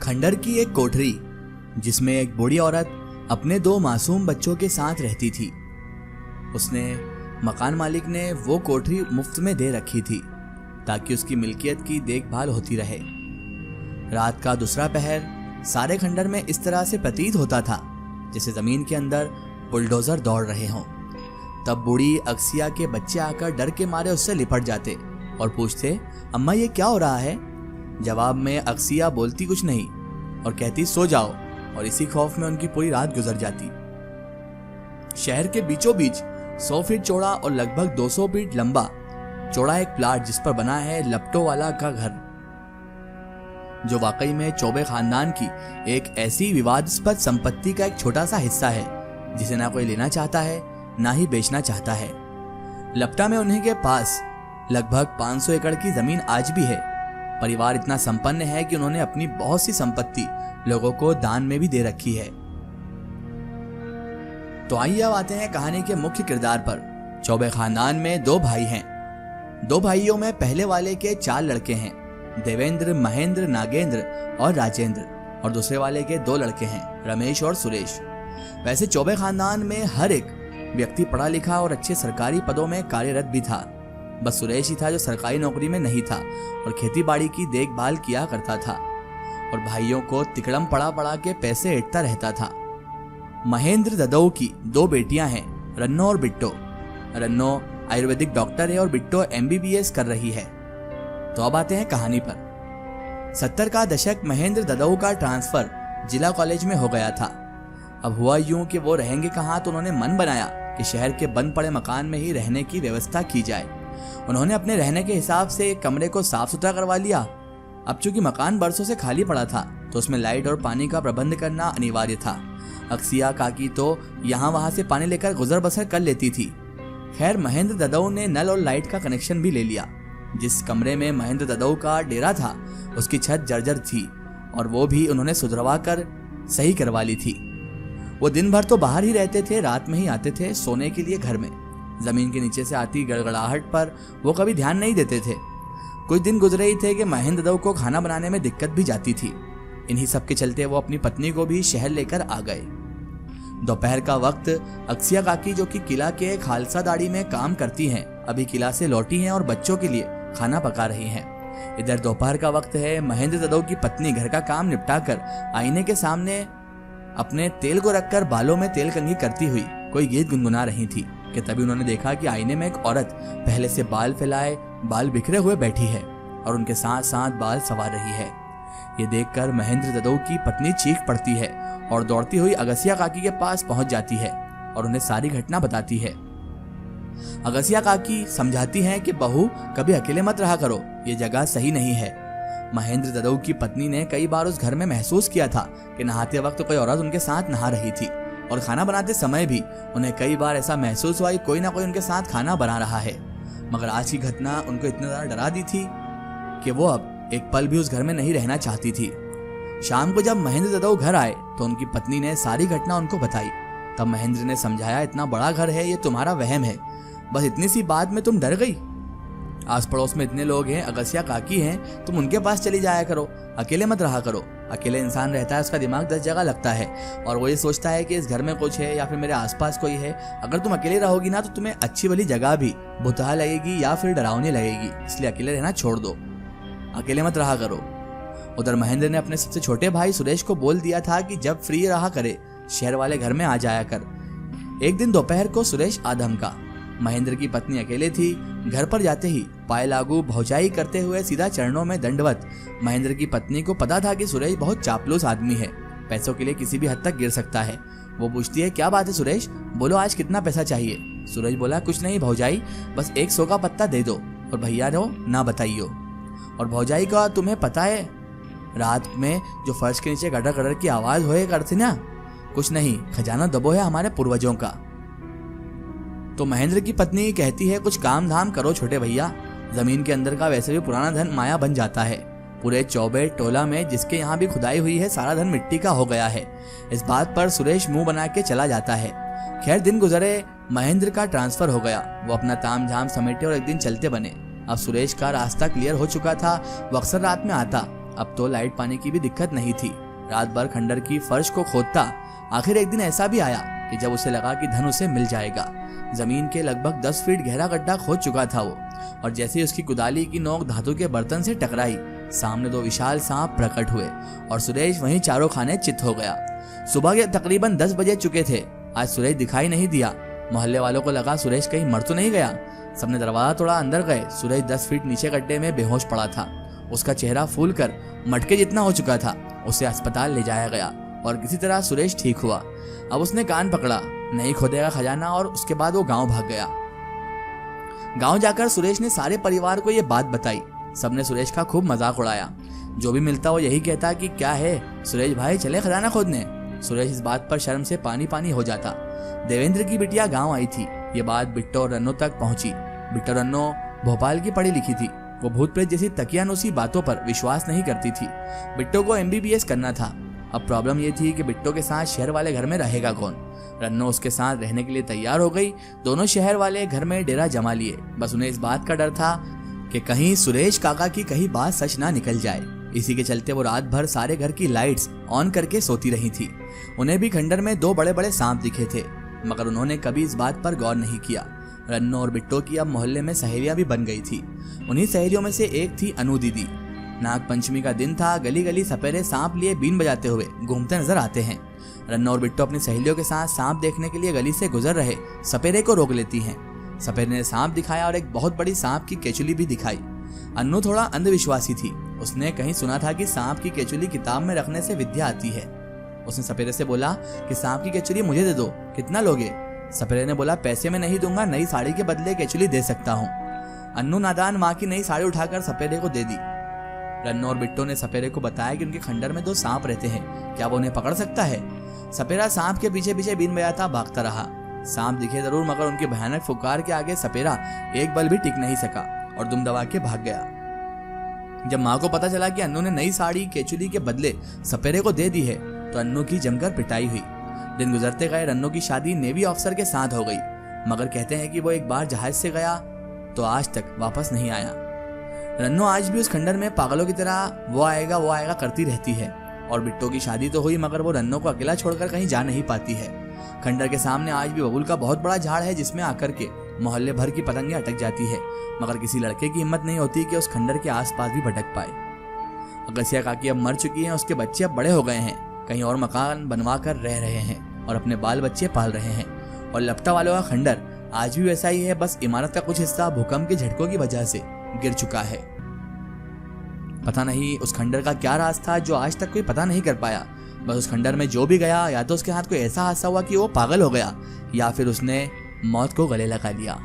खंडर की एक कोठरी जिसमें एक बूढ़ी औरत अपने 2 मासूम बच्चों के साथ रहती थी। उसने मकान मालिक ने वो कोठरी मुफ्त में दे रखी थी ताकि उसकी मिल्कियत की देखभाल होती रहे। रात का दूसरा पहर सारे खंडर में इस तरह से प्रतीत होता था जैसे जमीन के अंदर बुलडोजर दौड़ रहे हों। तब बूढ़ी अक्सिया के बच्चे आकर डर के मारे उससे लिपट जाते और पूछते, अम्मा ये क्या हो रहा है? जवाब में अक्सिया बोलती कुछ नहीं और कहती सो जाओ, और इसी खौफ में उनकी पूरी रात गुजर जाती। शहर के बीचों बीच 100 फीट चौड़ा और लगभग 200 फीट लंबा चौड़ा एक प्लाट जिस पर बना है लपटों वाला का घर, जो वाकई में चौबे खानदान की एक ऐसी विवादास्पद संपत्ति का एक छोटा सा हिस्सा है जिसे ना कोई लेना चाहता है ना ही बेचना चाहता है। लपटा में उन्हीं के पास लगभग 500 एकड़ की जमीन आज भी है। परिवार इतना संपन्न है कि उन्होंने अपनी बहुत सी संपत्ति लोगों को दान में भी दे रखी है। तो आइए अब आते हैं कहानी के मुख्य किरदार पर। चौबे खानदान में 2 भाई हैं। 2 भाइयों में पहले वाले के 4 लड़के हैं, देवेंद्र, महेंद्र, नागेंद्र और राजेंद्र, और दूसरे वाले के 2 लड़के हैं, रमेश और सुरेश। वैसे चौबे खानदान में हर एक व्यक्ति पढ़ा लिखा और अच्छे सरकारी पदों में कार्यरत भी था। बस सुरेश ही था जो सरकारी नौकरी में नहीं था और खेती बाड़ी की देखभाल किया करता था और भाइयों को तिकड़म पड़ा के पैसे ऐंठता रहता था। महेंद्र ददऊ की 2 बेटियां हैं, रन्नो और बिट्टो। रन्नो आयुर्वेदिक डॉक्टर है और बिट्टो MBBS कर रही है। तो अब आते हैं कहानी पर। 70 का दशक महेंद्र ददऊ का ट्रांसफर जिला कॉलेज में हो गया था। अब हुआ यूं कि वो रहेंगे कहाँ, तो उन्होंने मन बनाया कि शहर के बंद पड़े मकान में ही रहने की व्यवस्था की जाए। उन्होंने अपने रहने के हिसाब से एक कमरे को साफ सुथरा करवा लिया। अब चूंकि मकान बरसों से खाली पड़ा था तो उसमें लाइट और पानी का प्रबंध करना अनिवार्य था। अक्सिया काकी तो यहाँ वहां से पानी लेकर गुजर बसर कर लेती थी। खैर, महेंद्र ददऊ ने नल और लाइट का कनेक्शन भी ले लिया। जिस कमरे में महेंद्र ददऊ का डेरा था उसकी छत जर्जर थी और वो भी उन्होंने सुधरवा कर सही करवा ली थी। वो दिन भर तो बाहर ही रहते थे, रात में ही आते थे सोने के लिए घर में। जमीन के नीचे से आती गड़गड़ाहट पर वो कभी ध्यान नहीं देते थे। कुछ दिन गुजरे ही थे कि महेंद्र ददऊ को खाना बनाने में दिक्कत भी जाती थी। इन्हीं सब के चलते वो अपनी पत्नी को भी शहर लेकर आ गए। दोपहर का वक्त अक्सिया काकी, जो कि किला के खालसा दाढ़ी में काम करती हैं, अभी किला से लौटी हैं और बच्चों के लिए खाना पका रही हैं। इधर दोपहर का वक्त है। महेंद्र ददऊ की पत्नी घर का काम निपटाकर आईने के सामने अपने तेल को रखकर बालों में तेल कंघी करती हुई कोई गीत गुनगुना रही थी कि तभी उन्होंने देखा कि आईने में एक औरत पहले से बाल फैलाए, बाल बिखरे हुए बैठी है और उनके साथ साथ बाल संवार रही है। ये देखकर महेंद्र ददऊ की पत्नी चीख पड़ती है और दौड़ती हुई अगसिया काकी के पास पहुंच जाती है और उन्हें सारी घटना बताती है। अगसिया काकी समझाती हैं कि बहू, कभी अकेले मत रहा करो, ये जगह सही नहीं है। महेंद्र ददऊ की पत्नी ने कई बार उस घर में महसूस किया था कि नहाते वक्त कोई औरत उनके साथ नहा रही थी और खाना बनाते समय भी उन्हें कई बार ऐसा महसूस हुआ कि कोई ना कोई उनके साथ खाना बना रहा है। मगर आज की घटना उनको इतना ज्यादा डरा दी थी कि वो अब एक पल भी उस घर में नहीं रहना चाहती थी। शाम को जब महेंद्र ददऊ घर आए तो उनकी पत्नी ने सारी घटना उनको बताई। तब महेंद्र ने समझाया, इतना बड़ा घर है, ये तुम्हारा वहम है, बस इतनी सी बात में तुम डर गई। आस पड़ोस में इतने लोग हैं, अगसिया काकी हैं, तुम उनके पास चली जाया करो, अकेले मत रहा करो। अकेले इंसान रहता है, उसका दिमाग 10 जगह लगता है और वो ये सोचता है कि इस घर में कुछ है या फिर मेरे आसपास कोई है। अगर तुम अकेले रहोगी ना तो तुम्हें अच्छी वाली जगह भी भुतहा लगेगी या फिर डरावनी लगेगी, इसलिए अकेले रहना छोड़ दो, अकेले मत रहा करो। उधर महेंद्र ने अपने सबसे छोटे भाई सुरेश को बोल दिया था कि जब फ्री रहा करे शहर वाले घर में आ जाया कर। एक दिन दोपहर को सुरेश आधम का, महेंद्र की पत्नी अकेले थी। घर पर जाते ही पाए लागू भौजाई करते हुए सीधा चरणों में दंडवत। महेंद्र की पत्नी को पता था कि सुरेश बहुत चापलूस आदमी है, पैसों के लिए किसी भी हद तक गिर सकता है। वो पूछती है, क्या बात है सुरेश, बोलो आज कितना पैसा चाहिए? सुरेश बोला, कुछ नहीं भौजाई, बस 100 का पत्ता दे दो और भैया रो ना बताइयो। और भौजाई का, तुम्हें पता है रात में जो फर्श के नीचे गटर गटर की आवाज होए करती ना, कुछ नहीं, खजाना दबो है हमारे पूर्वजों का। तो महेंद्र की पत्नी कहती है, कुछ काम धाम करो छोटे भैया, जमीन के अंदर का वैसे भी पुराना धन माया बन जाता है। पूरे चौबे टोला में जिसके यहाँ भी खुदाई हुई है सारा धन मिट्टी का हो गया है। इस बात पर सुरेश मुंह बना के चला जाता है। खैर दिन गुजरे, महेंद्र का ट्रांसफर हो गया। वो अपना ताम झाम समेटे और एक दिन चलते बने। अब सुरेश का रास्ता क्लियर हो चुका था। वो अक्सर रात में आता अब तो लाइट पानी की भी दिक्कत नहीं थी। रात भर खंडर की फर्श को खोदता। आखिर एक दिन ऐसा भी आया कि जब उसे लगा कि धन उसे मिल जाएगा। जमीन के लगभग 10 फीट गहरा गड्ढा खोद चुका था वो, और जैसे ही उसकी कुदाली की नोक धातु के बर्तन से टकराई, सामने 2 विशाल सांप प्रकट हुए और सुरेश वहीं चारों खाने चित हो गया। सुबह के तकरीबन 10 बजे चुके थे। आज सुरेश दिखाई नहीं दिया। मोहल्ले वालों को लगा सुरेश कहीं मर तो नहीं गया। सबने दरवाजा तोड़ा, अंदर गए। सुरेश 10 फीट नीचे गड्ढे में बेहोश पड़ा था। उसका चेहरा फूल कर मटके जितना हो चुका था। उसे अस्पताल ले जाया गया और किसी तरह सुरेश ठीक हुआ। अब उसने कान पकड़ा, नहीं खोदेगा खजाना, और उसके बाद वो गांव भाग गया। गांव जाकर सुरेश ने सारे परिवार को ये बात बताई। सबने सुरेश का खूब मजाक उड़ाया। जो भी मिलता वो यही कहता कि क्या है सुरेश भाई, चले खजाना खोदने। सुरेश इस बात पर शर्म से पानी पानी हो जाता। देवेंद्र की बिटिया गांव आई थी। ये बात बिट्टो और रन्नो तक पहुंची। बिट्टो रन्नो भोपाल की पढ़ी लिखी थी। वो भूत प्रेत जैसी तकियानुसी बातों पर विश्वास नहीं करती थी। बिट्टो को MBBS करना था। अब प्रॉब्लम ये थी कि बिट्टो के साथ शहर वाले घर में रहेगा कौन। रन्नो उसके साथ रहने के लिए तैयार हो गई। दोनों शहर वाले घर में डेरा जमा लिए। बस उन्हें इस बात का डर था कि कहीं सुरेश काका की कहीं बात सच ना निकल जाए। इसी के चलते वो रात भर सारे घर की लाइट्स ऑन करके सोती रही थी। उन्हें भी खंडर में 2 बड़े बड़े सांप दिखे थे, मगर उन्होंने कभी इस बात पर गौर नहीं किया। रन्नो और बिट्टो की अब मोहल्ले में सहेलियां भी बन गई थी। उन्हीं सहेलियों में से एक थी अनु दीदी। नाग पंचमी का दिन था। गली गली सपेरे सांप लिए बीन बजाते हुए घूमते नजर आते हैं। रन्नो और बिट्टो अपनी सहेलियों के साथ सांप देखने के लिए गली से गुजर रहे सपेरे को रोक लेती हैं। सपेरे ने सांप दिखाया और एक बहुत बड़ी सांप की केचुली भी दिखाई। अन्नू थोड़ा अंधविश्वासी थी। उसने कहीं सुना था कि सांप की केचुली किताब में रखने से विद्या आती है। उसने सपेरे से बोला कि सांप की केचुली मुझे दे दो, कितना लोगे? सपेरे ने बोला, पैसे में नहीं दूंगा, नई साड़ी के बदले केचुली दे सकता हूँ। अन्नू नादान माँ की नई साड़ी उठाकर सपेरे को दे दी। रन्नो और बिट्टो ने सपेरे को बताया कि उनके खंडर में 2 सांप रहते हैं, क्या वो उन्हें पकड़ सकता है? सपेरा सांप के पीछे पीछे बीन बजाता भागता रहा। सांप दिखे जरूर, मगर उनकी भयानक फुकार के आगे सपेरा एक बल भी टिक नहीं सका और दुम दबा के भाग गया। जब माँ को पता चला कि अन्नू ने नई साड़ी केचुली के बदले सपेरे को दे दी है, तो अन्नू की जमकर पिटाई हुई। दिन गुजरते गए। रन्नो की शादी नेवी ऑफिसर के साथ हो गई, मगर कहते हैं कि वो एक बार जहाज से गया तो आज तक वापस नहीं आया। रन्नो आज भी उस खंडर में पागलों की तरह वो आएगा करती रहती है। और बिट्टो की शादी तो हुई, मगर वो रन्नो को अकेला छोड़कर कहीं जा नहीं पाती है। खंडर के सामने आज भी बबूल का बहुत बड़ा झाड़ है, जिसमें आकर के मोहल्ले भर की पतंगें अटक जाती है, मगर किसी लड़के की हिम्मत नहीं होती कि उस खंडर के आसपास भी भटक पाए। अगसिया काकी अब मर चुकी हैं। उसके बच्चे अब बड़े हो गए हैं, कहीं और मकान बनवा कर रह रहे हैं और अपने बाल बच्चे पाल रहे हैं। और लपटा वालों का खंडर आज भी वैसा ही है, बस इमारत का कुछ हिस्सा भूकंप के झटकों की वजह से गिर चुका है। पता नहीं उस खंडर का क्या राज था जो आज तक कोई पता नहीं कर पाया। बस उस खंडर में जो भी गया, या तो उसके हाथ कोई ऐसा हादसा हुआ कि वो पागल हो गया, या फिर उसने मौत को गले लगा लिया।